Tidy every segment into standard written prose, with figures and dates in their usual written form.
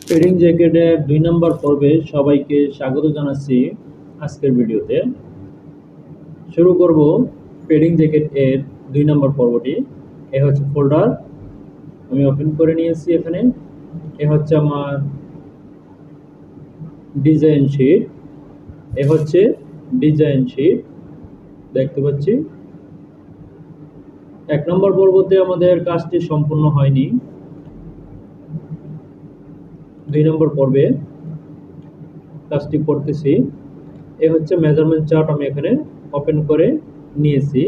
Padding জ্যাকেটের ২ নম্বর পর্বে সবাইকে স্বাগত জানাচ্ছি। আজকের ভিডিওতে শুরু করব পেডিং জ্যাকেট এর ২ নম্বর পর্বটি। এ হচ্ছে ফোল্ডার, আমি ওপেন করে নিয়েছি। এখানে এ হচ্ছে আমার ডিজাইন শিট, এ হচ্ছে ডিজাইন শিট দেখতে পাচ্ছি। ১ নম্বর পর্বতে আমাদের কাজটি সম্পূর্ণ হয়নি, ২ নম্বর পর্বে কাজটি করতেছি। এ হচ্ছে মেজারমেন্ট চার্ট, আমি এখানে ওপেন করে নিয়েছি।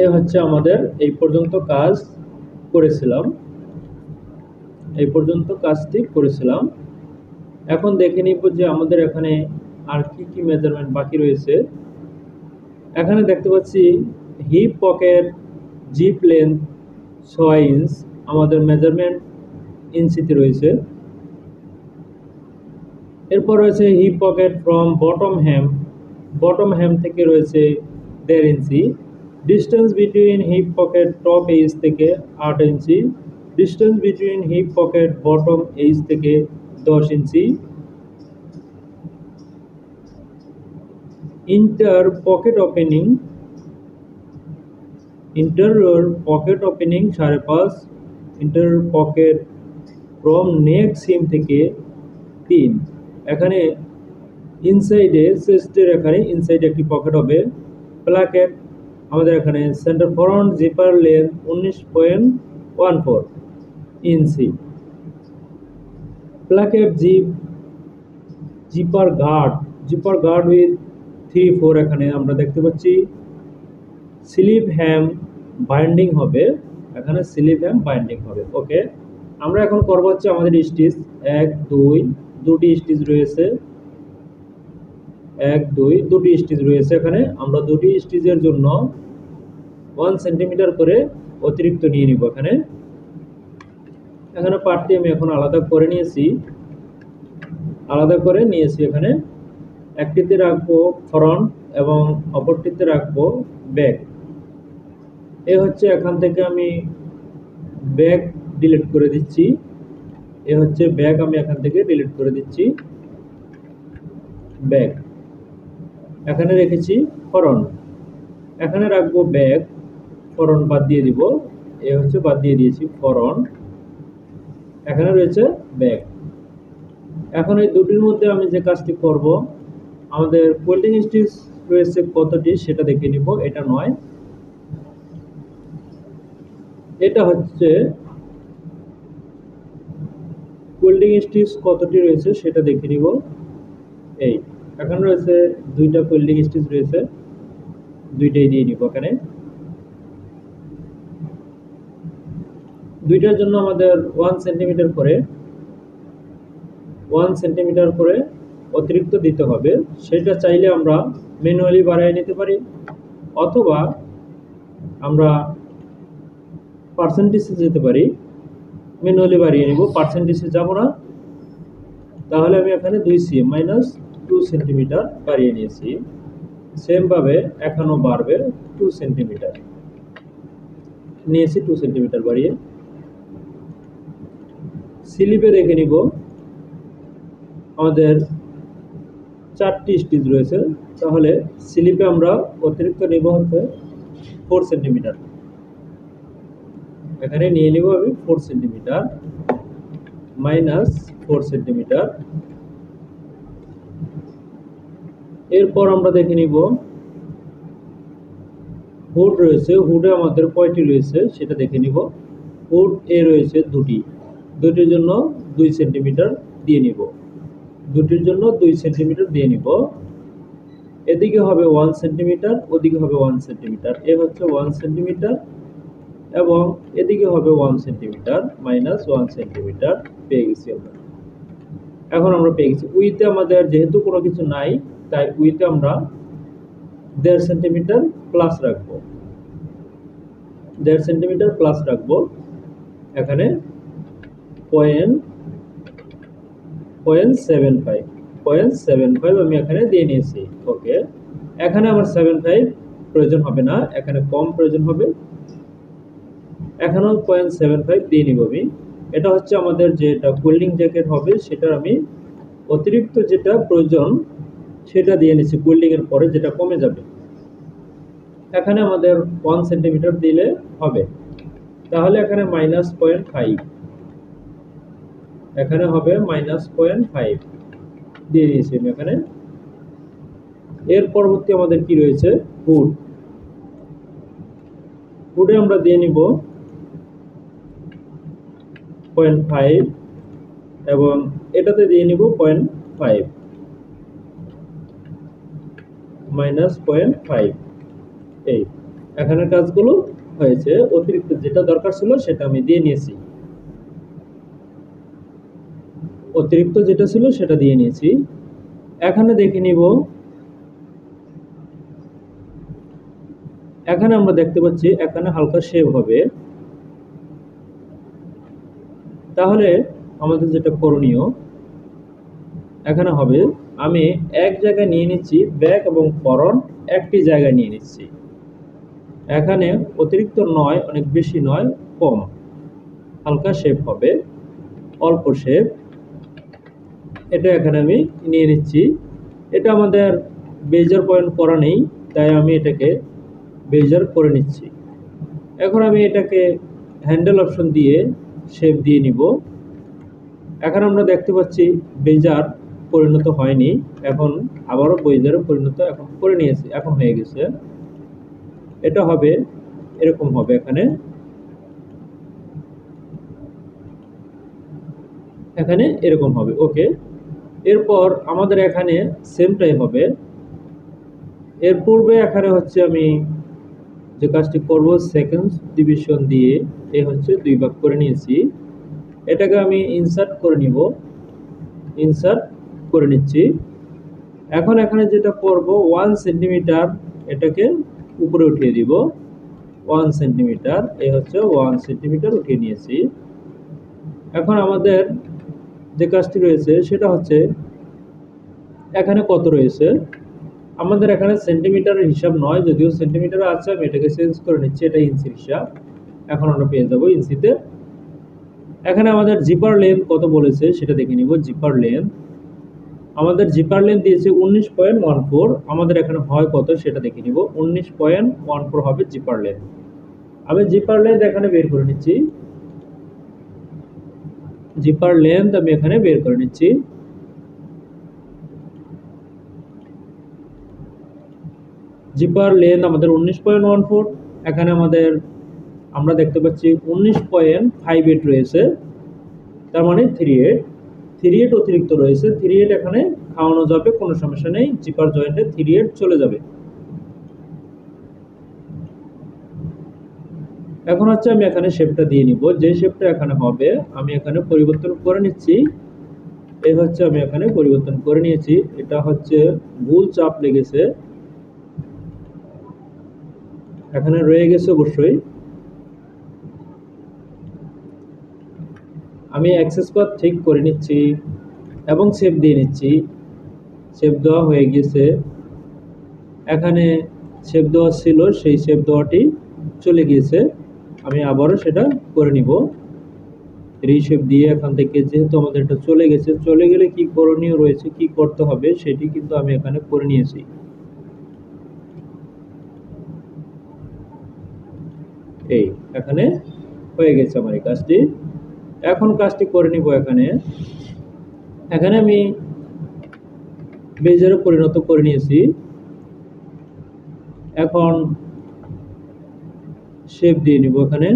এ হচ্ছে আমাদের এই পর্যন্ত কাজ করেছিলাম, এই পর্যন্ত কাজটি করেছিলাম। এখন দেখে নিব যে আমাদের এখানে আর কি কি মেজারমেন্ট বাকি রয়েছে। এখানে দেখতে পাচ্ছি hip pocket zip length ৬ inch, আমাদের মেজারমেন্ট ইঞ্চিতে রয়েছে। এরপর রয়েছে hip pocket from bottom hem থেকে রয়েছে ১.৫ ইঞ্চি। Distance between hip pocket top edge থেকে ৮ ইঞ্চি। Distance between hip pocket bottom edge থেকে ১০ ইঞ্চি। ইন্টারিয়র পকেট ওপেনিং ৫.৫। Interior pocket from neck seam থেকে ৩। এখানে ইনসাইডে চেস্টের এখানে ইনসাইডে একটি পকেট হবে। প্লাকেট আমাদের এখানে সেন্টার ফ্রন্ট জিপার লেন্থ ১৯.১৪ ইঞ্চি। প্লাকেট জিপার গার্ড উইথ 3/4 এখানে আমরা দেখতে পাচ্ছি। স্লিপ হ্যাম বাইন্ডিং হবে, এখানে স্লিপ হ্যাম বাইন্ডিং হবে। ওকে, আমরা এখন করব হচ্ছে আমাদের স্টিচ ১ ২ দুটি স্টিচ রয়েছে, ১ ২ দুটি স্টিচ রয়েছে। এখানে আমরা দুটি স্টিচের জন্য 1 সেন্টিমিটার করে অতিরিক্ত নিয়ে নিব। এখানে পার্টটি আমি এখন আলাদা করে নিয়েছি। এখানে একটিতে রাখবো ফ্রন্ট এবং অপরটিতে রাখবো ব্যাক। এ হচ্ছে এখান থেকে আমি ব্যাক ডিলিট করে দিচ্ছি। এ হচ্ছে ব্যাক, আমি এখান থেকে ডিলিট করে দিচ্ছি ব্যাক। এখানে রেখেছি ফ্রন্ট, এখানে রাখবো ব্যাক, ফ্রন্ট বাদ দিয়ে দিব। এ হচ্ছে বাদ দিয়ে দিয়েছি ফ্রন্ট, এখানে রয়েছে ব্যাক। এখন এই দুটির মধ্যে আমি যে কাজটি করব, আমাদের কোল্ডিং স্টিচ রয়েছে কতটি সেটা দেখে নিব। এটা নয়, এটা হচ্ছে কোল্ডিং স্টিচ কতটি রয়েছে সেটা দেখে নিব। এই এখানে রয়েছে 2টা কোল্ডিং স্টিচ রয়েছে, 2টাই দিয়ে নিব। এখানে 2টার জন্য আমাদের 1 সেন্টিমিটার করে অতিরিক্ত দিতে হবে। সেটা চাইলে আমরা ম্যানুয়ালি বাড়ায় নিতে পারি, অথবা আমরা পার্সেন্টেজে যেতে পারি। ম্যানুয়ালি বাড়িয়ে নিব, পার্সেন্টেজে যাব না। তাহলে আমি এখানে 2 cm -2 সেন্টিমিটার বাড়িয়ে নিয়েছি। সেম ভাবে এখানেও বাড়বে 2 সেন্টিমিটার নিয়েছি, 2 সেন্টিমিটার বাড়িয়ে। স্লিপে দেখে নিব, আমাদের 4টি স্টিচ রয়েছে, তাহলে স্লিপে আমরা অতিরিক্ত নিব হচ্ছে 4 সেন্টিমিটার। এখানে নিয়ে নিব আমি 4 সেন্টিমিটার -4 সেন্টিমিটার। এরপর আমরা দেখে নিব হুড রয়েছে, হুডে আমাদের কয়টি রয়েছে সেটা দেখে নিব। হুড এ রয়েছে দুটির জন্য 2 সেন্টিমিটার দিয়ে নিব। এদিকে হবে 1 সেন্টিমিটার, ওদিকে হবে 1 সেন্টিমিটার। এ হচ্ছে 1 সেন্টিমিটার এবং এদিকে হবে 1 সেন্টিমিটার -1 সেন্টিমিটার পেয়ে গেছি আমরা। এখন আমরা পেয়ে গেছি। উইথে আমাদের যেহেতু কোনো কিছু নাই, তাই উইথে আমরা 1.5 সেন্টিমিটার প্লাস রাখবো, 1.5 সেন্টিমিটার প্লাস রাখবো। এখানে 0.75 আমি এখানে দিয়ে নিয়েছি। ওকে, এখানে আমার 75 প্রয়োজন হবে না, এখানে কম প্রয়োজন হবে। এখানেও 0.75 দিয়ে নিব আমি। এটা হচ্ছে আমাদের যেটা কুলিং জ্যাকেট হবে সেটার আমি অতিরিক্ত যেটা প্রয়োজন সেটা দিয়ে নিচ্ছি, কুলিং এর পরে যেটা কমে যাবে। এখানে আমাদের 1 সেন্টিমিটার দিলে হবে, তাহলে এখানে -0.5, এখানে হবে -0.5 দিয়ে দিয়েছি আমি এখানে। এর পরবর্তী আমাদের কি রয়েছে, হুড। হুডে আমরা দিয়ে নিব 0.5 এবং এটাতে দিয়ে নিব 0.5 -0.5। এই এখানের কাজগুলো হয়েছে, অতিরিক্ত যেটা দরকার ছিল সেটা আমি দিয়ে নিয়েছি, অতিরিক্ত যেটা ছিল সেটা দিয়ে নিয়েছি। এখানে দেখে নিব, এখানে আমরা দেখতে পাচ্ছি এখানে হালকা শেভ হবে। তাহলে আমাদের যেটা করণীয় এখানে হবে, আমি এক জায়গায় নিয়ে নিচ্ছি ব্যাক এবং ফরন্ট, একটি জায়গায় নিয়ে নিচ্ছি। এখানে অতিরিক্ত নয়, অনেক বেশি নয়, কম, হালকা শেপ হবে, অল্প শেপ। এটা এখানে আমি নিয়ে নিচ্ছি। এটা আমাদের বেজার পয়েন্ট করা নেই, তাই আমি এটাকে বেজার করে নিচ্ছি। এখন আমি এটাকে হ্যান্ডেল অপশন দিয়ে শেপ দিয়ে নিব। এখন আমরা দেখতে পাচ্ছি বেজার পরিণত হয়নি, এখন আবারও বেজারে পরিণত এখন করে নিয়েছি, এখন হয়ে গেছে। এটা হবে এরকম হবে, এখানে এখানে এরকম হবে। ওকে, এরপর আমাদের এখানে সেমটাই হবে। এর পূর্বে এখানে হচ্ছে আমি যে কাজটি করব, সেকেন্ড ডিভিশন দিয়ে এ হচ্ছে 2 ভাগ করে নিয়েছি। এটাকে আমি ইনসার্ট করে নিব, ইনসার্ট করে নিচ্ছি। এখন এখানে যেটা করব 1 সেন্টিমিটার এটাকে উপরে উঠিয়ে দিব, 1 সেন্টিমিটার, এই হচ্ছে 1 সেন্টিমিটার উঠিয়ে নিয়েছি। এখন আমাদের যে কাজটি রয়েছে সেটা হচ্ছে এখানে কত রয়েছে, আমাদের এখানে সেন্টিমিটারের হিসাব নয়, যদিও সেন্টিমিটার আছে, আমি এটাকে চেঞ্জ করে নিচ্ছি, এটা ইঞ্চির হিসাব। এখন আমরা পেয়ে যাব ইঞ্চিতে। এখানে আমাদের জিপার লেন্থ কত বলেছে সেটা দেখে নিব। জিপার লেন্থ আমাদের জিপার লেন্থ দিয়েছে 19.14, আমাদের এখানে হয় কত সেটা দেখে নিব। 19.14 হবে জিপার লেন্থ। আমি জিপার লেন্থ এখানে বের করে নিচ্ছি, জিপার লেন্থ আমি এখানে বের করে নিচ্ছি। জিপার লেন্থ আমাদের 19.14, এখানে আমাদের আমরা দেখতে পাচ্ছি 19.58 রয়েছে, তার মানে 38 অতিরিক্ত রয়েছে। 38 এখানে খাওয়ানো যাবে, কোনো সমস্যা নেই, জিপার জয়েন্টে 38 চলে যাবে। এখন হচ্ছে আমি এখানে শেপটা দিয়ে নিব, যে শেপটা এখানে হবে আমি এখানে পরিবর্তন করে নিচ্ছি। এই হচ্ছে আমি এখানে পরিবর্তন করে নিয়েছি, এটা হচ্ছে ভুল চাপ লেগেছে, এখানে রয়ে গেছে অবশ্যই। আমি অ্যাক্সেস পাথ ঠিক করে নিচ্ছি এবং শেপ দিয়ে নিচ্ছি। শেপ দেওয়া হয়ে গেছে, এখানে শেপ দেওয়া ছিল, সেই শেপ দেওয়াটি চলে গিয়েছে, আমি আবারও সেটা করে নিব রিশেপ দিয়ে। এখান থেকে যেহেতু আমাদের এটা চলে গেছে, চলে গেলে কি করণীয় রয়েছে, কি করতে হবে সেটি কিন্তু আমি এখানে করে নিয়েছি। এই এখানে হয়ে গেছে আমার এই কাজটি। এখন কাজটি করে নিব। এখানে এখানে আমি বেজারে পরিণত করে নিয়েছি, এখন শেপ দিয়ে নিব। এখানে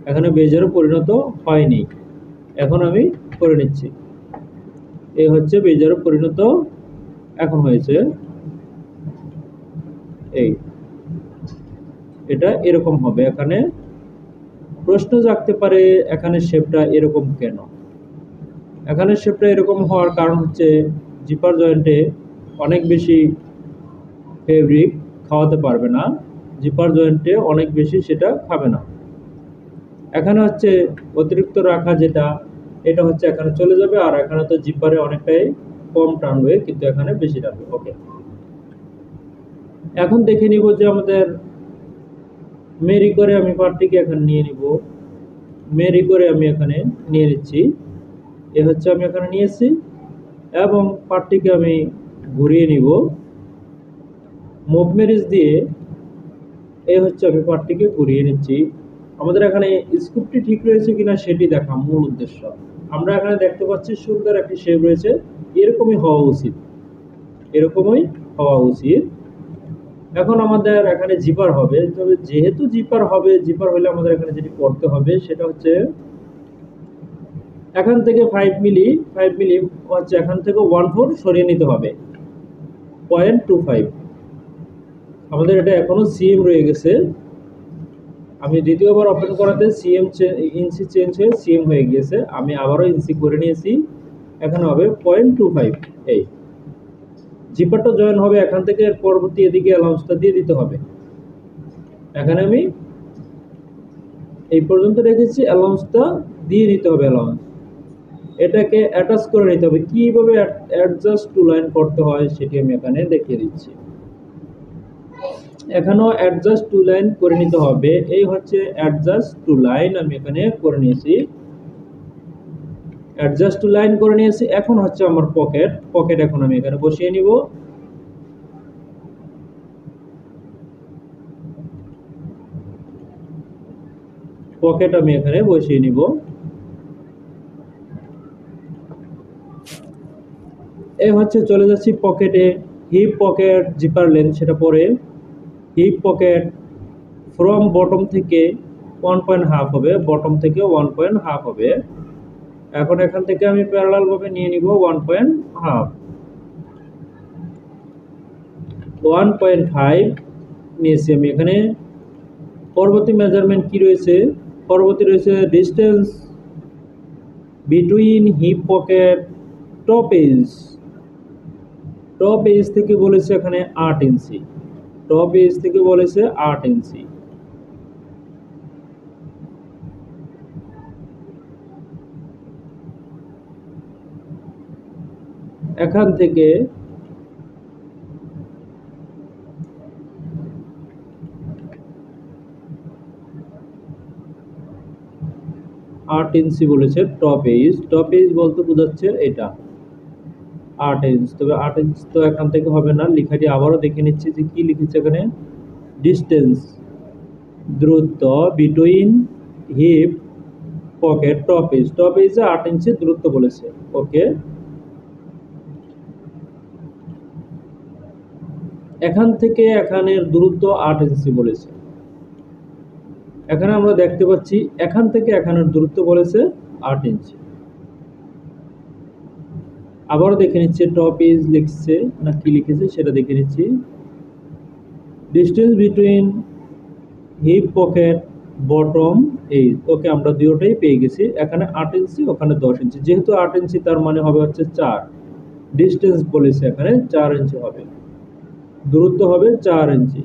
এখানে বেজারে পরিণত হয়নি, এখন আমি করে নিচ্ছি। এই হচ্ছে বেজারে পরিণত এখন হয়েছে। এই এটা এরকম হবে। এখানে প্রশ্ন জাগতে পারে এখানে শেপটা এরকম কেন। এখানে শেপটা এরকম হওয়ার কারণ হচ্ছে জিপার জয়েন্টে অনেক বেশি ফেব্রিক খাওয়াতে পারবে না, জিপার জয়েন্টে অনেক বেশি সেটা খাবে না। এখানে হচ্ছে অতিরিক্ত রাখা যেটা, এটা হচ্ছে এখানে চলে যাবে, আর এখানে তো জিপারে অনেকটাই কম টানবে, কিন্তু এখানে বেশি টানবে। ওকে, এখন দেখে নিব যে আমাদের মেরি করে আমি পার্টটিকে এখানে নিয়ে নিব। মেরি করে আমি এখানে নিয়ে নিচ্ছি। এ হচ্ছে আমি এখানে নিয়েছি এবং পার্টটিকে আমি ঘুরিয়ে নিব মুভ মেরিজ দিয়ে। এই হচ্ছে আমি পার্টটিকে ঘুরিয়ে নিচ্ছি। আমাদের এখানে স্ক্রুপটি ঠিক রয়েছে কিনা সেটি দেখা মূল উদ্দেশ্য। আমরা এখানে দেখতে পাচ্ছি সুন্দর একটি শেপ রয়েছে, এরকমই হওয়া উচিত, এরকমই হওয়া উচিত। এখন আমাদের এখানে জিপার হবে, তবে যেহেতু জিপার হবে, জিপার হলে আমাদের এখানে যেটি করতে হবে সেটা হচ্ছে এখান থেকে 5 মিলি হচ্ছে এখান থেকে 1/4 সরিয়ে নিতে হবে, 0.25। আমাদের এটা এখনো সিএম রয়ে গেছে। আমি দ্বিতীয়বার ওপেন করাতে সিএম ইঞ্চি চেঞ্জ হয়ে সিএম হয়ে গিয়েছে। আমি আবারও ইঞ্চি করে নিয়েছি, এখানে হবে 0.25। এই জিপারটা জয়েন হবে এখান থেকে, এর পরবর্তী এদিকে অ্যালাউন্সটা দিয়ে দিতে হবে। এখানে আমি এই পর্যন্ত রেখেছি, অ্যালাউন্সটা দিয়ে দিতে হবে। অ্যালাউন্স এটাকে অ্যাটাচ করে নিতে হবে। কিভাবে অ্যাডজাস্ট টু লাইন করতে হয় সেটি আমি এখানে দেখিয়ে দিচ্ছি। এখানেও অ্যাডজাস্ট টু লাইন করে নিতে হবে। এই হচ্ছে অ্যাডজাস্ট টু লাইন, আমি এখানে করে নিয়েছি। অ্যাডজাস্ট টু লাইন করে নিয়েছি। এখন হচ্ছে আমার পকেট এখন আমি এখানে বসিয়ে নিব। পকেট আমি এখানে বসিয়ে নিব। এই হচ্ছে চলে যাচ্ছি পকেটে। হিপ পকেট জিপার লেন্থ সেটা পরে। হিপ পকেট ফ্রম বটম থেকে 1.5 হবে, বটম থেকে 1.5 হবে। এখন এখান থেকে আমি প্যারালাল ভাবে নিয়ে নিব 1.5 নিয়েছি আমি এখানে। পরবর্তী মেজারমেন্ট কি রয়েছে? পরবর্তী রয়েছে distance between hip pocket top edge. Top edge থেকে বলেছে এখানে 8 ইঞ্চি। টপ এজ থেকে বলেছে 8 ইঞ্চি। এখান থেকে আট ইঞ্চি বলেছে টপ এজ। টপ এজ বলতে বোঝাচ্ছে এটা 8 ইঞ্চ। তবে 8 ইঞ্চ তো এখান থেকে হবে না, লেখাটি আবারও দেখে নিচ্ছি যে কি লিখেছে এখানে। ডিস্টেন্স দূরত্ব between hip pocket top edge. Top এজে 8 ইঞ্চি দূরত্ব বলেছে। ওকে, এখান থেকে এখানের দূরত্ব 8 ইঞ্চি বলেছে। এখানে আমরা দেখতে পাচ্ছি এখান থেকে এখানের দূরত্ব বলেছে 8 ইঞ্চি। আবারও দেখে নিচ্ছে টপ এজ লিখছে না কি লিখেছে সেটা দেখে নিচ্ছি। Distance between hip pocket bottom edge. Okay, আমরা দুটোটাই পেয়ে গেছি। এখানে 8 ইঞ্চি, ওখানে 10 ইঞ্চি। যেহেতু 8 ইঞ্চি তার মানে হবে হচ্ছে 4। ডিস্টেন্স বলেছে এখানে 4 ইঞ্চি হবে, দূরত্ব হবে 4 ইঞ্চি।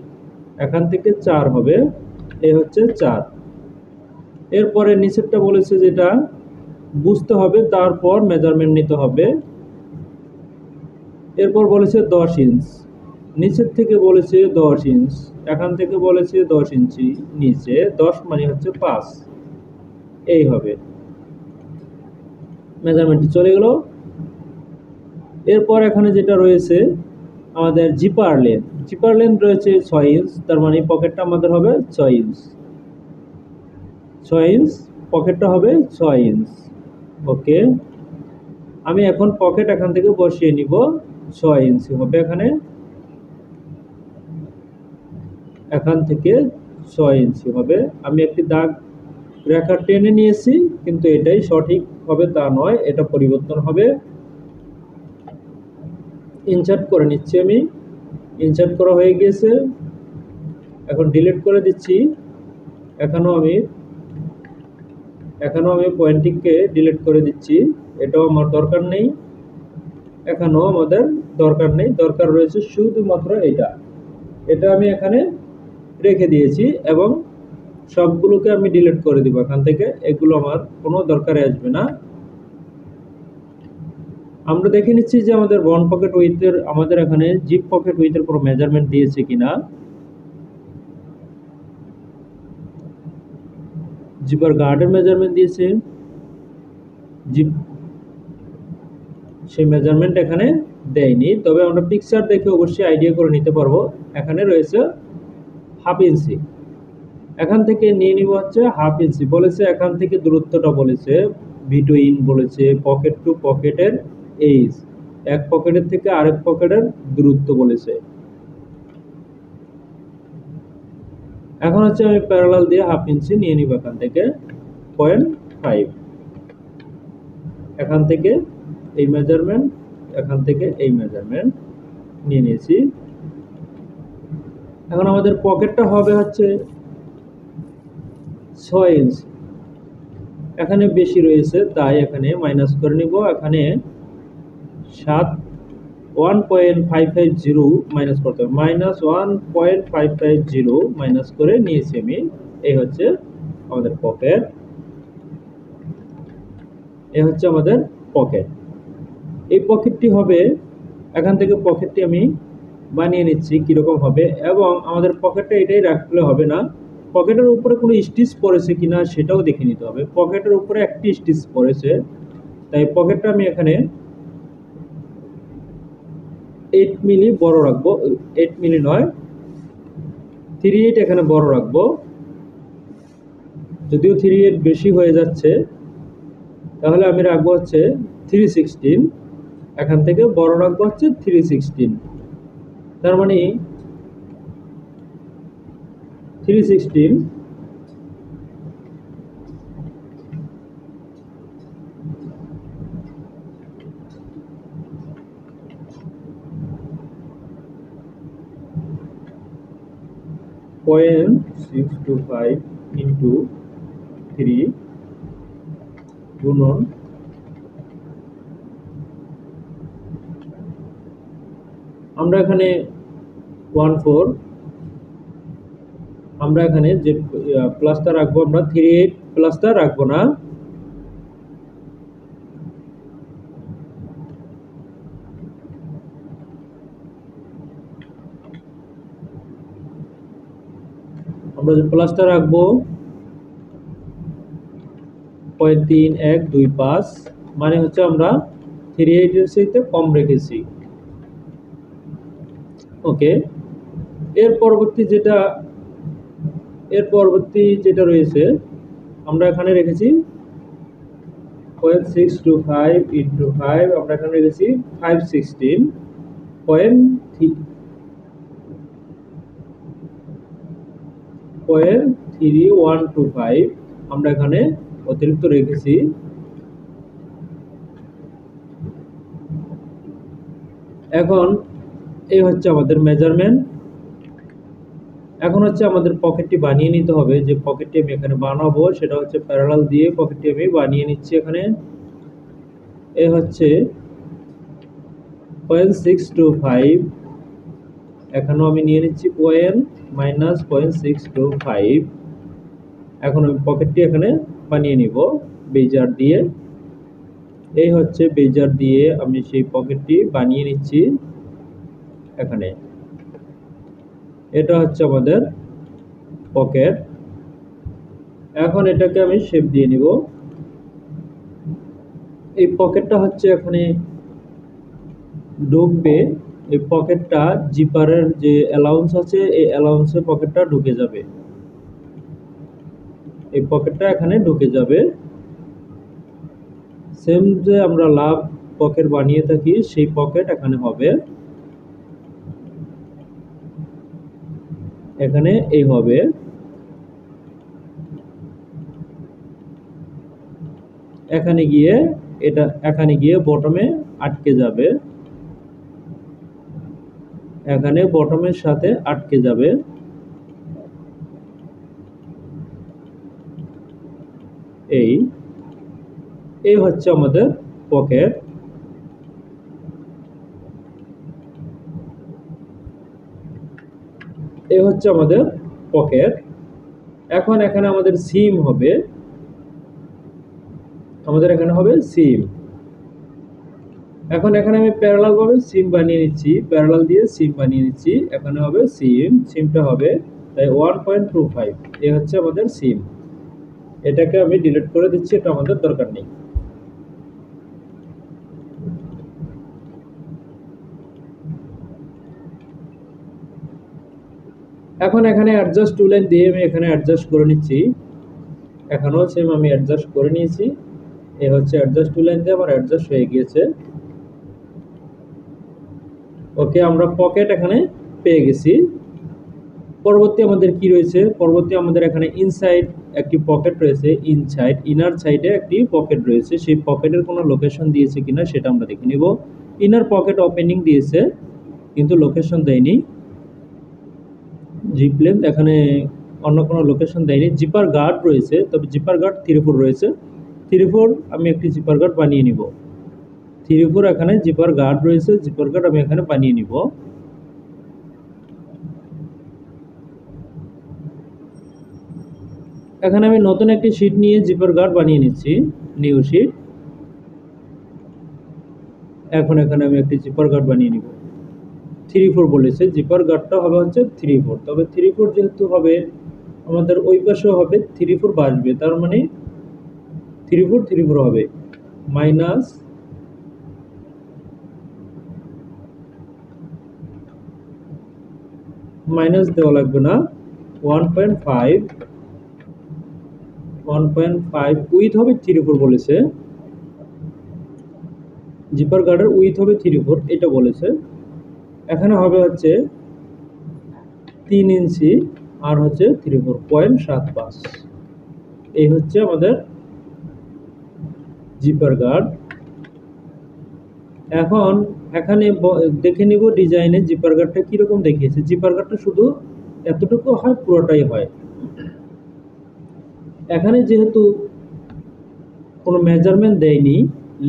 এখান থেকে 4 হবে, এ হচ্ছে 4। এরপরে নিচেরটা বলেছে যেটা বুঝতে হবে, তারপর মেজারমেন্ট নিতে হবে। এরপর বলেছে 10 ইঞ্চ। নিচের থেকে বলেছে 10 ইঞ্চ, এখান থেকে বলেছে 10 ইঞ্চি। নিচে 10 মানে হচ্ছে 5। এই হবে, মেজারমেন্টটি চলে গেল। এরপর এখানে যেটা রয়েছে আমাদের জিপার লেন্থ। জিপার লেন্থ রয়েছে 6 ইঞ্চ, তার মানে পকেটটা আমাদের হবে 6 ইঞ্চ। 6 ইঞ্চ পকেটটা হবে 6 ইঞ্চ। ওকে, আমি এখন পকেট এখান থেকে বসিয়ে নিব। 6 ইঞ্চি হবে এখানে, এখান থেকে 6 ইঞ্চি হবে। আমি একটি দাগ রেখা টেনে নিয়েছি, কিন্তু এটাই সঠিক হবে তা নয়, এটা পরিবর্তন হবে। ইনসার্ট করে নিচ্ছি আমি। ইনসার্ট করা হয়ে গিয়েছে, এখন ডিলিট করে দিচ্ছি। এখানেও আমি পয়েন্টিংকে ডিলিট করে দিচ্ছি, এটাও আমার দরকার নেই। এখানেও আমাদের দরকার নেই, দরকার রয়েছে শুধুমাত্র এটা আমি এখানে রেখে দিয়েছি এবং সবগুলোকে আমি ডিলিট করে দিব এখান থেকে। এগুলো আমার কোনো দরকারে আসবে না। আমরা দেখে নিচ্ছি যে আমাদের বন পকেট উইথের আমাদের এখানে জিপ পকেট উইথের পুরো মেজারমেন্ট দিয়েছে কিনা। জিপার গার্ডের মেজারমেন্ট দিয়েছে, জিপ সেই মেজারমেন্ট এখানে দেয়নি, তবে আমরা পিকচার দেখে অবশ্যই আইডিয়া করে নিতে পারবো। এখানে রয়েছে হাফ ইঞ্চি, এখান থেকে নিয়ে নিব হচ্ছে হাফ ইঞ্চি বলেছে। এখান থেকে দূরত্বটা বলেছে বিটুইন বলেছে পকেট টু পকেটের এইজ, এক পকেটের থেকে আরেক পকেটের দূরত্ব বলেছে। এখন হচ্ছে আমি প্যারালাল দিয়ে হাফ ইঞ্চি নিয়ে নিব এখান থেকে 0.5, এখান থেকে এই মেজারমেন্ট, এখান থেকে এই মেজারমেন্ট নিয়ে নিয়েছি। এখন আমাদের পকেটটা হবে হচ্ছে 6 ইঞ্চি, এখানে বেশি রয়েছে তাই এখানে মাইনাস করে নিব। এখানে 1.550 মাইনাস করতে হবে, -1.550 মাইনাস করে নিয়েছি আমি। এই হচ্ছে আমাদের পকেট, এই হচ্ছে আমাদের পকেট। এই পকেটটি হবে, এখান থেকে পকেটটি আমি বানিয়ে নিচ্ছি কিরকম হবে। এবং আমাদের পকেটটা এটাই রাখলে হবে না, পকেটের উপরে কোনো স্টিচ পড়েছে কিনা সেটাও দেখে নিতে হবে। পকেটের উপরে একটি স্টিচ পড়েছে, তাই পকেটটা আমি এখানে 8 মিলি বড় রাখবো, 8 মিলি নয় 38 এখানে বড় রাখবো। যদিও 38 বেশি হয়ে যাচ্ছে, তাহলে আমি রাখবো হচ্ছে 316, এখান থেকে বড় রাখবো হচ্ছে 316। তার মানে 316 0.625 ইন্টু 3 গুণন আমরা এখানে 14, আমরা এখানে যে প্লাসটা রাখবো আমরা 38 প্লাসটা রাখবো না, আমরা যে প্লাসটা রাখবো 0.3125, মানে হচ্ছে আমরা 38 এর সাথে কম রেখেছি। ওকে, এর পরবর্তী যেটা রয়েছে আমরা এখানে রেখেছি 0.625 ইন্টু 5, আমরা এখানে রেখেছি 516.3125, আমরা এখানে অতিরিক্ত রেখেছি। এখন এই হচ্ছে আমাদের মেজারমেন্ট। এখন হচ্ছে আমাদের পকেটটি বানিয়ে নিতে হবে। যে পকেটটি আমি এখানে বানাবো সেটা হচ্ছে প্যারালাল দিয়ে পকেটটি আমি বানিয়ে নিচ্ছি। এখানে এ হচ্ছে 0.625, এখানেও আমি নিয়ে নিচ্ছি -0.625। এখন আমি পকেটটি এখানে বানিয়ে নিব বেজার দিয়ে। এই হচ্ছে বেজার দিয়ে আমি সেই পকেটটি বানিয়ে নিচ্ছি এখানে। এটা হচ্ছে আমাদের পকেট। এখন এটাকে আমি শেপ দিয়ে নিব। এই পকেটটা হচ্ছে এখানে ঢুকবে, এই পকেটটা জিপারের যে অ্যালাউন্স আছে এই অ্যালাউন্সে পকেটটা ঢুকে যাবে, এই পকেটটা এখানে ঢুকে যাবে। সেম যে আমরা লাভ পকেট বানিয়ে থাকি সেই পকেট এখানে হবে, এখানে এই হবে। এখানে গিয়ে এটা এখানে গিয়ে বটমে আটকে যাবে, এখানে বটমের সাথে আটকে যাবে। এই হচ্ছে আমাদের পকেট। এই হচ্ছে আমাদের পকেট। এখন এখানে আমাদের সিম হবে, আমাদের এখানে হবে সিম। এখন এখানে আমি প্যারালাল ভাবে সিম বানিয়ে নিচ্ছি, প্যারালাল দিয়ে সিম বানিয়ে নিচ্ছি। এখানে হবে সিমটা হবে তাই 1.25, এই হচ্ছে আমাদের সিম। এটাকে আমি ডিলিট করে দিচ্ছি, এটা আমাদের দরকার নেই। এখন এখানে অ্যাডজাস্ট টু লাইন দিয়ে আমি এখানে অ্যাডজাস্ট করে নিচ্ছি। এখানেও সেম আমি অ্যাডজাস্ট করে নিয়েছি। এই হচ্ছে অ্যাডজাস্ট টু লাইন দিয়ে আমার অ্যাডজাস্ট হয়ে গিয়েছে। ওকে, আমরা পকেট এখানে পেয়ে গেছি। পরবর্তী আমাদের কি রয়েছে? পরবর্তী আমাদের এখানে ইনসাইড একটি পকেট রয়েছে, ইনার সাইডে একটি পকেট রয়েছে। সেই পকেটের কোনো লোকেশন দিয়েছে কিনা সেটা আমরা দেখে নিব। ইনার পকেট ওপেনিং দিয়েছে কিন্তু লোকেশন দেয়নি। জিপ লেন্থ এখানে অন্য কোনো লোকেশন দেয়নি। জিপার গার্ড রয়েছে, তবে জিপার গার্ড 3/4 রয়েছে। 3/4 আমি একটি জিপার গার্ড বানিয়ে নিব। 3/4 এখানে জিপার গার্ড রয়েছে, জিপার গার্ড আমি এখানে বানিয়ে নিব। এখানে আমি নতুন একটি শীট নিয়ে জিপার গার্ড বানিয়ে নিচ্ছি, নিউ শীট। এখন এখানে আমি একটি জিপার গার্ড বানিয়ে নিব। 3/4 বলেছে, জিপার গার্ডটা হবে হচ্ছে 3/4, তবে 3/4 যেহেতু হবে আমাদের ওই পাশেও হবে 3/4 বাসবে, তার মানে 3/4 হবে মাইনাস দেওয়া লাগবে না, 1.5 উইথ হবে 3/4 বলেছে। জিপার গার্ডের উইথ হবে 3/4 এটা বলেছে। এখানে হবে হচ্ছে 3 ইঞ্চি আর হচ্ছে 3/4.75। এই হচ্ছে আমাদের জিপার গার্ড। এখন এখানে দেখে নিব ডিজাইনে জিপার গার্ডটা কিরকম দেখিয়েছে। জিপার গার্ডটা শুধু এতটুকু হয়, পুরোটাই হয়। এখানে যেহেতু কোনো মেজারমেন্ট দেয়নি,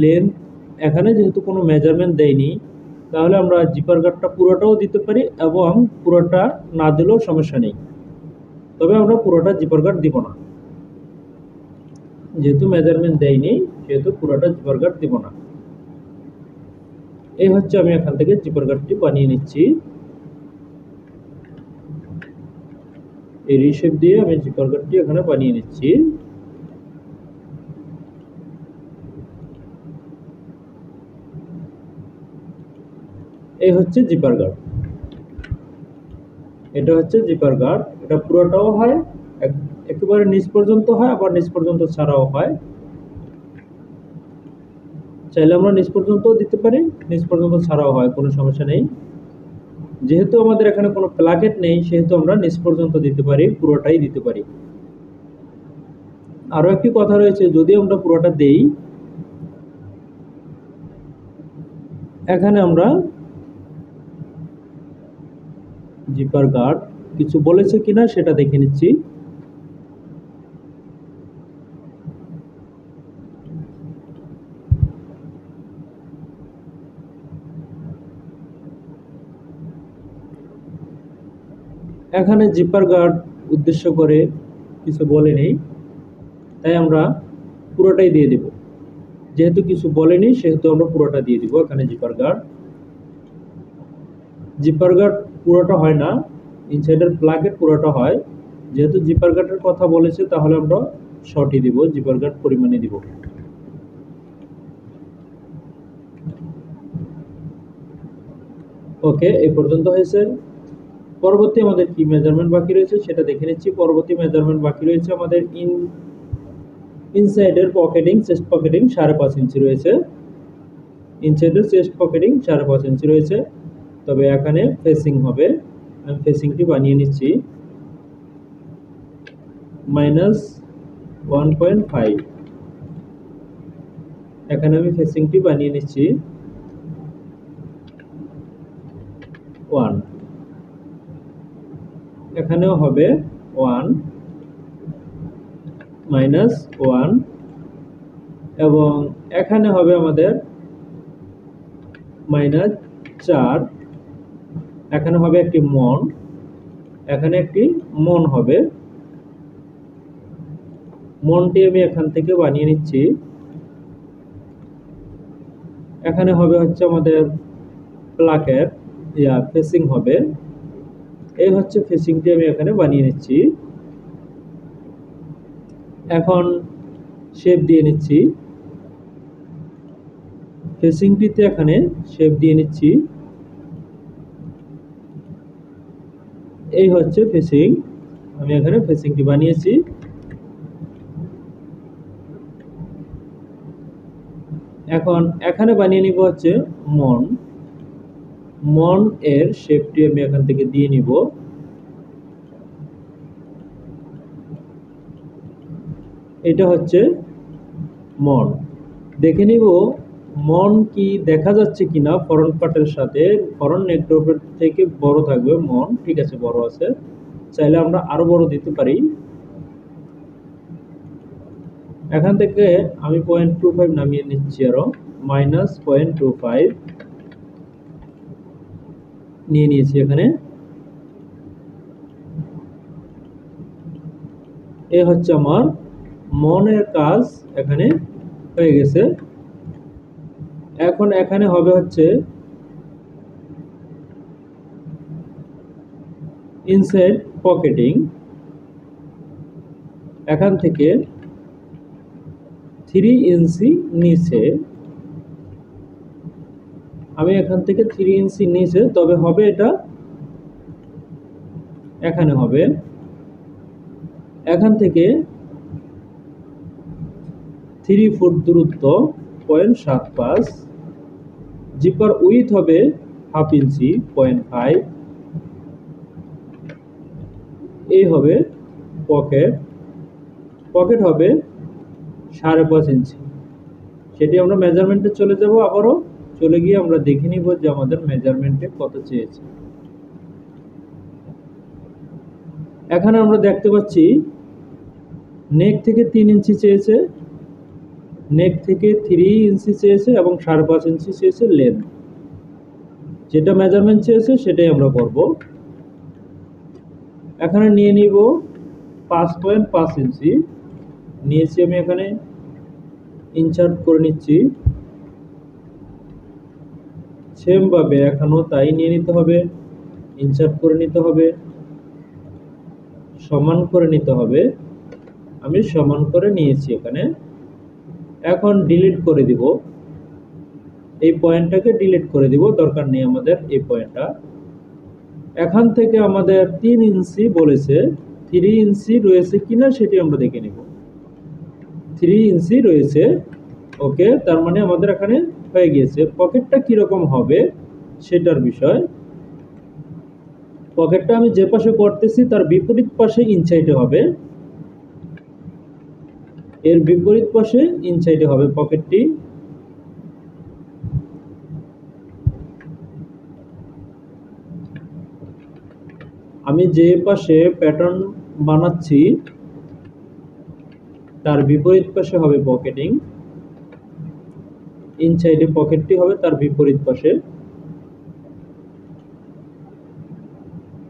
লেন্থ এখানে যেহেতু কোনো মেজারমেন্ট দেয়নি, তাহলে আমরা জিপার গার্ডটা পুরোটাও দিতে পারি এবং পুরোটা না দিলেও সমস্যা নেই। তবে আমরা পুরোটা জিপার গার্ড দিব না, যেহেতু মেজারমেন্ট দেয়নি সেহেতু পুরোটা জিপার গার্ড দিব না। এই হচ্ছে আমি এখান থেকে জিপার গার্ডটি বানিয়ে নিচ্ছি। এই রিশেপ দিয়ে আমি জিপার গার্ডটি এখানে বানিয়ে নিচ্ছি। এই হচ্ছে জিপার গার্ড, এটা হচ্ছে জিপার গার্ড। এটা পুরোটাও হয়, একেবারে নিচ পর্যন্ত হয়, আবার নিচ পর্যন্ত ছাড়াও হয়। চাইলে আমরা নিচ পর্যন্ত দিতে পারি, নিচ পর্যন্ত ছাড়াও হয়, কোনো সমস্যা নেই। যেহেতু আমাদের এখানে কোনো প্লাকেট নেই সেহেতু আমরা নিচ পর্যন্ত দিতে পারি, পুরোটাই দিতে পারি। আরো একটি কথা রয়েছে, যদি আমরা পুরোটা দেই, এখানে আমরা জিপার গার্ড কিছু বলেছে কিনা সেটা দেখে নিচ্ছি। এখানে জিপার গার্ড উদ্দেশ্য করে কিছু বলেনি, তাই আমরা পুরোটাই দিয়ে দেব। যেহেতু কিছু বলেনি সেহেতু আমরা পুরোটা দিয়ে দিব। এখানে জিপার গার্ড পুরোটা হয় না, ইনসাইডের প্লাকেট পুরোটা হয়। যেহেতু জিপার গার্ডের কথা বলেছে তাহলে আমরা শর্টই দিব, জিপার গার্ড পরিমাণে দিব। ওকে, এই পর্যন্ত হয়েছে। পরবর্তী আমাদের কি মেজারমেন্ট বাকি রয়েছে সেটা দেখে নিচ্ছি। পরবর্তী মেজারমেন্ট বাকি রয়েছে আমাদের ইনসাইডের পকেটিং, চেস্ট পকেটিং 5.5 ইঞ্চি রয়েছে। ইনসাইডের চেস্ট পকেটিং 5.5 ইঞ্চি রয়েছে, তবে এখানে ফেসিং হবে। আমি ফেসিংটি বানিয়ে নিচ্ছি, -1.5। এখানে আমি ফেসিংটি বানিয়ে নিচ্ছি 1। এখানেও হবে 1 -1 এবং এখানে হবে আমাদের -4। এখানে হবে একটি মন, এখানে একটি মন হবে। মনটি আমি এখান থেকে বানিয়ে নিচ্ছি এখানে হবে হচ্ছে আমাদের প্লাকের ফেসিং হবে। এই হচ্ছে ফেসিংটি আমি এখানে বানিয়ে নিচ্ছি। এখন শেপ দিয়ে নিচ্ছি, ফেসিংটিতে এখানে শেপ দিয়ে নিচ্ছি। এই হচ্ছে ফেসিং, আমি এখানে ফেসিংটি বানিয়েছি। এখন এখানে বানিয়ে নিব হচ্ছে মন। মন এর শেপটি আমি এখান থেকে দিয়ে নিব। এটা হচ্ছে মন। দেখে নিব মন কি দেখা যাচ্ছে কিনা ফরন্ট পার্টের সাথে। ফরন্ট নেকড্রপের থেকে বড় থাকবে মন, ঠিক আছে, বড় আছে, চাইলে আমরা আরো বড় দিতে পারি। এখান থেকে আমি 0.25 নামিয়ে নিচ্ছি, আরো -0.25 নিয়ে নিয়েছি এখানে। এ হচ্ছে আমার মনের কাজ এখানে হয়ে গেছে। এখন এখানে হবে হচ্ছে ইনসাইড পকেটিং। এখান থেকে 3 ইঞ্চি নিচে, আমি এখান থেকে 3 ইঞ্চি নিচে, তবে হবে এটা এখানে হবে। এখান থেকে 3 ফুট দূরত্ব 0.75। জিপার উইথ হবে 1/2 ইঞ্চি 0.5। এই হবে পকেট। পকেট হবে 5.5 ইঞ্চি। সেটি আমরা মেজারমেন্টে চলে যাব, আবারও চলে গিয়ে আমরা দেখে নিব যে আমাদের মেজারমেন্টে কত চেয়েছে। এখানে আমরা দেখতে পাচ্ছি নেক থেকে 3 ইঞ্চি চেয়েছে, নেক থেকে 3 ইঞ্চি চেয়েছে এবং 5.5 ইঞ্চি চেয়েছে লেন্থ। যেটা মেজারমেন্ট চেয়েছে সেটাই আমরা করব। এখানে নিয়ে নিব 5.5 ইঞ্চি নিয়েছি, আমি এখানে ইনসার্ট করে নিচ্ছি। সেম ভাবে এখানেও তাই নিয়ে নিতে হবে, ইনসার্ট করে নিতে হবে, সমান করে নিতে হবে। আমি সমান করে নিয়েছি এখানে। এখন ডিলিট করে দিব, এই পয়েন্টটাকে ডিলিট করে দিব, দরকার নেই আমাদের এই পয়েন্টটা। এখান থেকে আমাদের 3 ইঞ্চি বলেছে, 3 ইঞ্চি রয়েছে কিনা সেটি আমরা দেখে নিব। 3 ইঞ্চি রয়েছে, ওকে, তার মানে আমাদের এখানে হয়ে গিয়েছে। পকেটটা কিরকম হবে সেটার বিষয়। পকেটটা আমি যে পাশে করতেছি তার বিপরীত পাশে ইনসাইডে হবে, এর বিপরীত পাশে ইনসাইডে হবে পকেটটি। আমি যে পাশে প্যাটার্ন বানাচ্ছি তার বিপরীত পাশে হবে পকেটিং, ইনসাইডে পকেটটি হবে তার বিপরীত পাশে।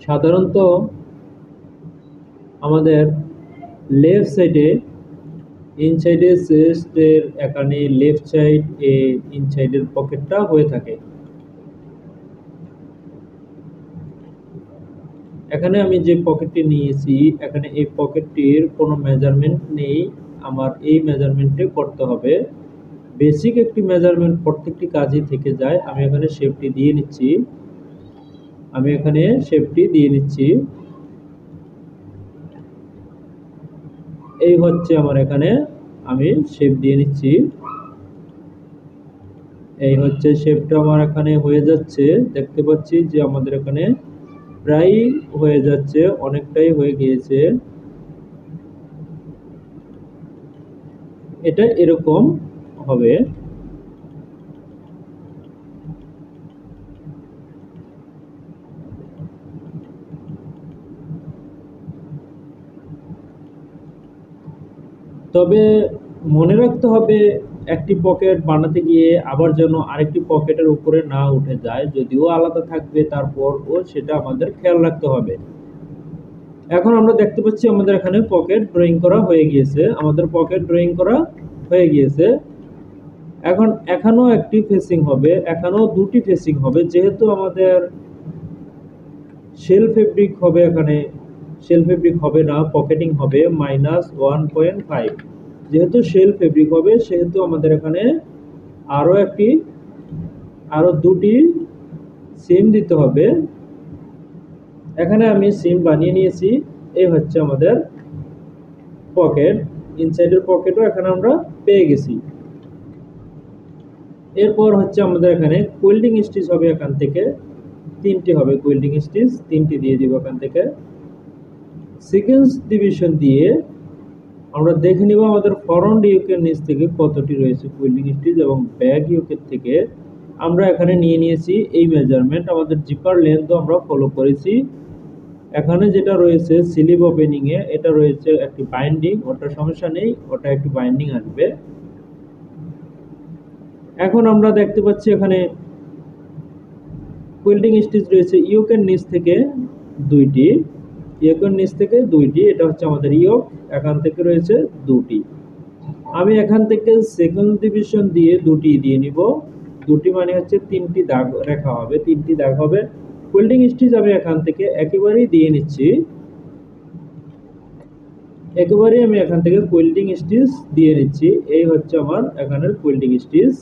সাধারণত আমাদের লেফট সাইডে ইনসাইডের চেস্টের এখানে লেফট সাইড এ ইনসাইডের পকেটটা হয়ে থাকে। এখানে আমি যে পকেটটি নিয়েছি এখানে এই পকেটটির কোনো মেজারমেন্ট নেই, আমার এই মেজারমেন্টে করতে হবে। বেসিক একটি মেজারমেন্ট প্রত্যেকটি কাজই থেকে যায়। আমি এখানে শেপটি দিয়ে নিচ্ছি, আমি এখানে শেপটি দিয়ে নিচ্ছি। এই হচ্ছে আমার এখানে, আমি শেপ দিয়ে নিচ্ছি। এই হচ্ছে শেপটা আমার এখানে হয়ে যাচ্ছে। দেখতে পাচ্ছি যে আমাদের এখানে প্রায় হয়ে যাচ্ছে, অনেকটাই হয়ে গিয়েছে। এটা এরকম হবে। তবে মনে রাখতে হবে একটি পকেট বানাতে গিয়ে আবার যেন আরেকটি পকেটের উপরে না উঠে যায়, যদিও আলাদা থাকবে তারপরও সেটা আমাদের খেয়াল রাখতে হবে। এখন আমরা দেখতে পাচ্ছি আমাদের এখানে পকেট ড্রয়িং করা হয়ে গিয়েছে, আমাদের পকেট ড্রয়িং করা হয়ে গিয়েছে। এখন এখানেও একটি ফেসিং হবে, এখানেও দুটি ফেসিং হবে, যেহেতু আমাদের শেল ফেব্রিক হবে, এখানে শেল ফেব্রিক হবে না, পকেটিং হবে -1.5। যেহেতু শেল ফেব্রিক হবে সেহেতু আমাদের এখানে আরো দুটি সিম দিতে হবে। এখানে আমি সিম বানিয়ে নিয়েছি। এই হচ্ছে আমাদের পকেট, ইনসাইডের পকেটও এখানে আমরা পেয়ে গেছি। এরপর হচ্ছে আমাদের এখানে কোল্ডিং স্টিচ হবে, এখান থেকে তিনটি হবে কোল্ডিং স্টিচ, তিনটি দিয়ে দিব এখান থেকে। সিকোয়েন্স ডিভিশন দিয়ে আমরা দেখে নিব আমাদের ফ্রন্ট ইউকের নিচ থেকে কতটি রয়েছে কোল্ডিং স্টিচ, এবং ব্যাক ইউকের থেকে আমরা এখানে নিয়ে নিয়েছি এই মেজারমেন্ট। আমাদের জিপার লেন্থও আমরা ফলো করেছি। এখানে যেটা রয়েছে স্লিভ ওপেনিং এ, এটা রয়েছে একটি বাইন্ডিং, ওটা সমস্যা নেই, ওটা একটু বাইন্ডিং আসবে। এখন আমরা দেখতে পাচ্ছি এখানে কোল্ডিং স্টিচ রয়েছে ইয়োকের নিচ থেকে দুইটি, ইয়োকের নিচ থেকে দুইটি, এটা হচ্ছে আমাদের ইয়োক, এখান থেকে রয়েছে দুটি। আমি এখান থেকে সেকেন্ড ডিভিশন দিয়ে দুটি দিয়ে নিব, দুটি মানে হচ্ছে তিনটি দাগ রেখা হবে, তিনটি দাগ হবে। কোল্ডিং স্টিচ আমি এখান থেকে একেবারেই দিয়ে নিচ্ছি, একেবারেই আমি এখান থেকে কোল্ডিং স্টিচ দিয়ে নিচ্ছি। এই হচ্ছে আমার এখানের কোল্ডিং স্টিচ।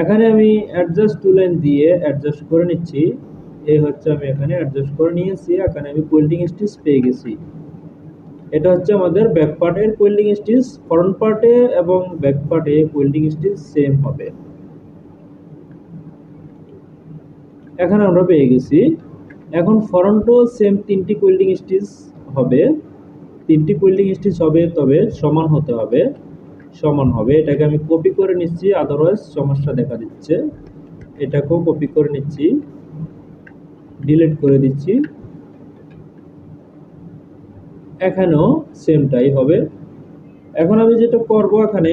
এখানে আমি অ্যাডজাস্ট টু লাইন দিয়ে অ্যাডজাস্ট করে নিচ্ছি। এই হচ্ছে আমি এখানে অ্যাডজাস্ট করে নিয়েছি, এখানে আমি কোল্ডিং স্টিচ পেয়ে গেছি। এটা হচ্ছে আমাদের ব্যাক পার্টের কোল্ডিং স্টিচ। ফ্রন্ট পার্টে এবং ব্যাক পার্টে কোল্ডিং স্টিচ সেম হবে। এখানে আমরা পেয়ে গেছি। এখন ফ্রন্টও সেম তিনটি কোল্ডিং স্টিচ হবে, তিনটি কোল্ডিং স্টিচ হবে, তবে সমান হতে হবে, সমান হবে। এটাকে আমি কপি করে নিচ্ছি, আদারওয়াইজ সমস্যা দেখা দিচ্ছে। এটাকেও কপি করে নিচ্ছি, ডিলিট করে দিচ্ছি। এখানেও সেমটাই হবে। এখন আমি যেটা করব, এখানে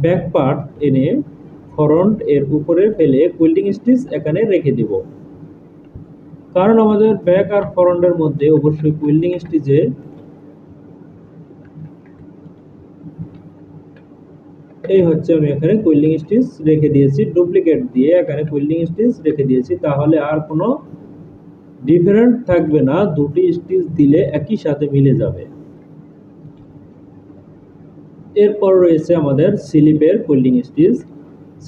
ব্যাক পার্ট এনে ফ্রন্ট এর উপরে ফেলে কোল্ডিং স্টিচ এখানে রেখে দিব, কারণ আমাদের ব্যাক আর ফ্রন্টের মধ্যে অবশ্যই কোল্ডিং স্টিচে এই হচ্ছে আমি এখানে কোল্ডিং স্টিচ রেখে দিয়েছি, ডুপ্লিকেট দিয়ে এখানে কোল্ডিং স্টিচ রেখে দিয়েছি, তাহলে আর কোনো ডিফারেন্ট থাকবে না, দুটি স্টিচ দিলে একই সাথে মিলে যাবে। এরপর রয়েছে আমাদের স্লিপের কোল্ডিং স্টিচ।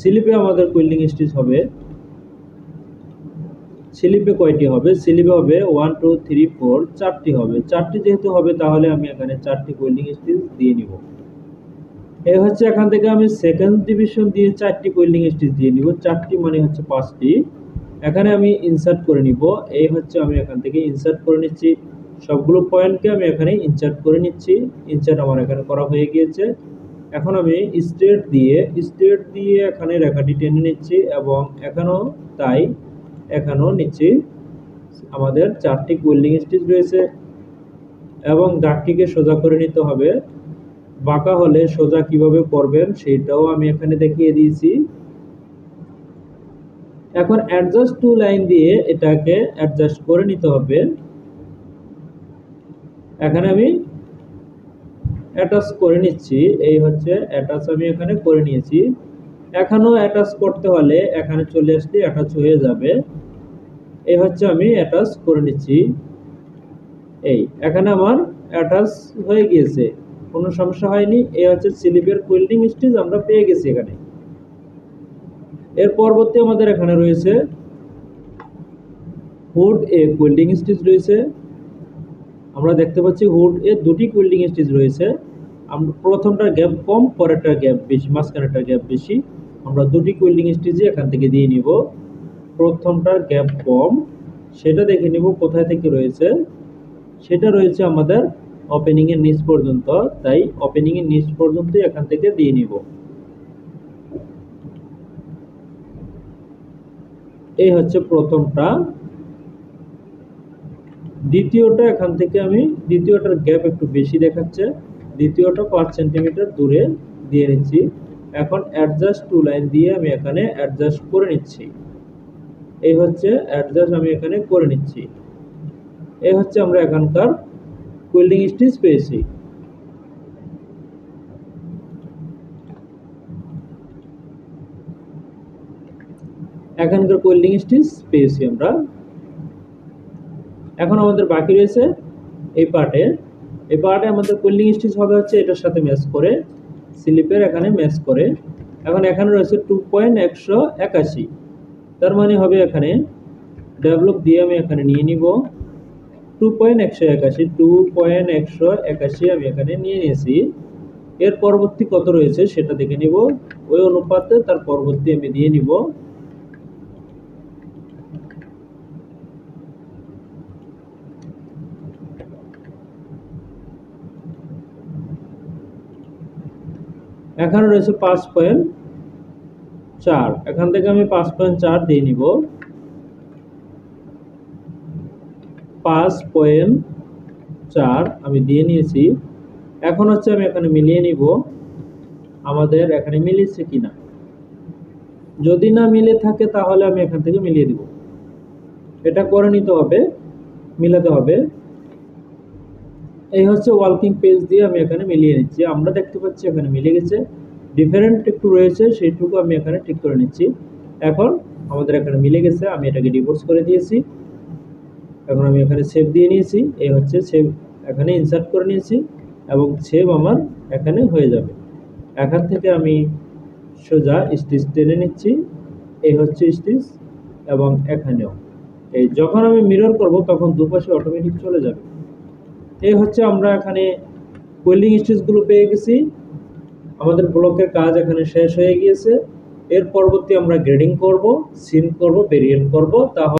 স্লিপে আমাদের কোল্ডিং স্টিচ হবে, স্লিপে কয়টি হবে? স্লিপে হবে 1 2 3 4, চারটি হবে। চারটি যেহেতু হবে তাহলে আমি এখানে চারটি কোল্ডিং স্টিচ দিয়ে নিব। এই হচ্ছে এখান থেকে আমি সেকেন্ড ডিভিশন দিয়ে চারটি কোল্ডিং স্টিচ দিয়ে নিব, চারটি মানে হচ্ছে পাঁচটি। এখানে আমি ইনসার্ট করে নিব। এই হচ্ছে আমি এখান থেকে ইনসার্ট করে নিচ্ছি, সবগুলো পয়েন্টকে আমি এখানে ইনসার্ট করে নিচ্ছি। ইনসার্ট আমার এখানে করা হয়ে গিয়েছে। এখন আমি স্ট্রেট দিয়ে এখানে রেখাটি টেনে নিচ্ছি, এবং এখানেও তাই, এখানেও নিচ্ছি। আমাদের চারটি কোল্ডিং স্টিচ রয়েছে, এবং দাগটিকে সোজা করে নিতে হবে। বাঁকা হলে সোজা কিভাবে করবেন সেটাও আমি এখানে দেখিয়ে দিয়েছি। এখন অ্যাডজাস্ট টু লাইন দিয়ে এটাকে অ্যাডজাস্ট করে নিতে হবে। এখানে আমি অ্যাটাচ করে নিচ্ছি, এই হচ্ছে অ্যাটাচ আমি এখানে করে নিয়েছি। এখানেও অ্যাটাচ করতে হলে এখানে চলে আসলে অ্যাটাচ হয়ে যাবে। এই হচ্ছে আমি অ্যাটাচ করে নিচ্ছি। এই এখানে আমার অ্যাটাচ হয়ে গিয়েছে, কোনো সমস্যা হয়নি। এই হচ্ছে স্লিপের কোল্ডিং স্টিচ আমরা পেয়ে গেছি এখানে। এর পরবর্তী আমাদের এখানে রয়েছে হুড এ কোল্ডিং স্টিচ রয়েছে। আমরা দেখতে পাচ্ছি হুড এ দুটি কোল্ডিং স্টিচ রয়েছে। আমরা প্রথমটার গ্যাপ কম, পরেরটার গ্যাপ বেশি, মাঝখানেরটার গ্যাপ বেশি। আমরা দুটি কোল্ডিং স্টিচই এখান থেকে দিয়ে নিব। প্রথমটার গ্যাপ কম, সেটা দেখে নিব কোথায় থেকে রয়েছে। সেটা রয়েছে আমাদের ওপেনিং এর নিচ পর্যন্ত, তাই ওপেনিং এর নিচ পর্যন্ত এখান থেকে দিয়ে নিব। এই হচ্ছে প্রথমটা। দ্বিতীয়টা এখান থেকে আমি, দ্বিতীয়টার গ্যাপ একটু বেশি দেখাচ্ছে, দ্বিতীয়টা 5 সেন্টিমিটার দূরে দিয়ে নিচ্ছি। এখন অ্যাডজাস্ট টু লাইন দিয়ে আমি এখানে অ্যাডজাস্ট করে নিচ্ছি। এই হচ্ছে অ্যাডজাস্ট আমি এখানে করে নিচ্ছি। এই হচ্ছে আমরা এখানকার কোল্ডিং স্টিচ পেয়েছি। এখানকার কোল্ডিং স্টিচ পেয়েছি আমরা। এখন আমাদের বাকি রয়েছে এই পার্টে আমাদের কোল্ডিং স্টিচ হবে হচ্ছে এটার সাথে ম্যাচ করে, স্লিপের এখানে ম্যাচ করে। এখন এখানে রয়েছে 2.181, তার মানে হবে এখানে ডেভেলপ দিয়ে আমি এখানে নিয়ে নিব 2.181 আমি এখানে নিয়ে নিয়েছি। এর পরবর্তী কত রয়েছে সেটা দেখে নিব, ওই অনুপাতে তার পরবর্তী আমি দিয়ে নিব। এখানে রয়েছে 5.4, এখান থেকে আমি 5.4 দিয়ে নিব। 5.4 আমি দিয়ে নিয়েছি। এখন হচ্ছে আমি এখানে মিলিয়ে নিব আমাদের এখানে মিলেছে কিনা। যদি না মিলে থাকে তাহলে আমি এখান থেকে মিলিয়ে দিব। এটা করে নিতে হবে, মিলাতে হবে। এই হচ্ছে ওয়ার্কিং পেজ দিয়ে আমি এখানে মিলিয়ে নিচ্ছি। আমরা দেখতে পাচ্ছি এখানে মিলে গেছে, ডিফারেন্ট একটু রয়েছে সেইটুকু আমি এখানে ঠিক করে নিচ্ছি। এখন আমাদের এখানে মিলে গেছে, আমি এটাকে ডিভোর্স করে দিয়েছি। এখন আমি এখানে সেভ দিয়ে নিয়েছি, এই হচ্ছে সেভ, এখানে ইনসার্ট করে নিয়েছি এবং সেভ আমার এখানে হয়ে যাবে। এখান থেকে আমি সোজা স্টিচ টেনে নিচ্ছি, এই হচ্ছে স্টিচ, এবং এখানেও এই যখন আমি মিরর করব তখন দুপাশে অটোমেটিক চলে যাবে। এই হচ্ছে আমরা এখানে কোয়েলিং স্টিচগুলো পেয়ে গেছি। আমাদের ব্লকের কাজ এখানে শেষ হয়ে গিয়েছে। এর পরবর্তী আমরা গ্রেডিং করব, সিম করব, ভেরিয়েন্ট করব। তাহলে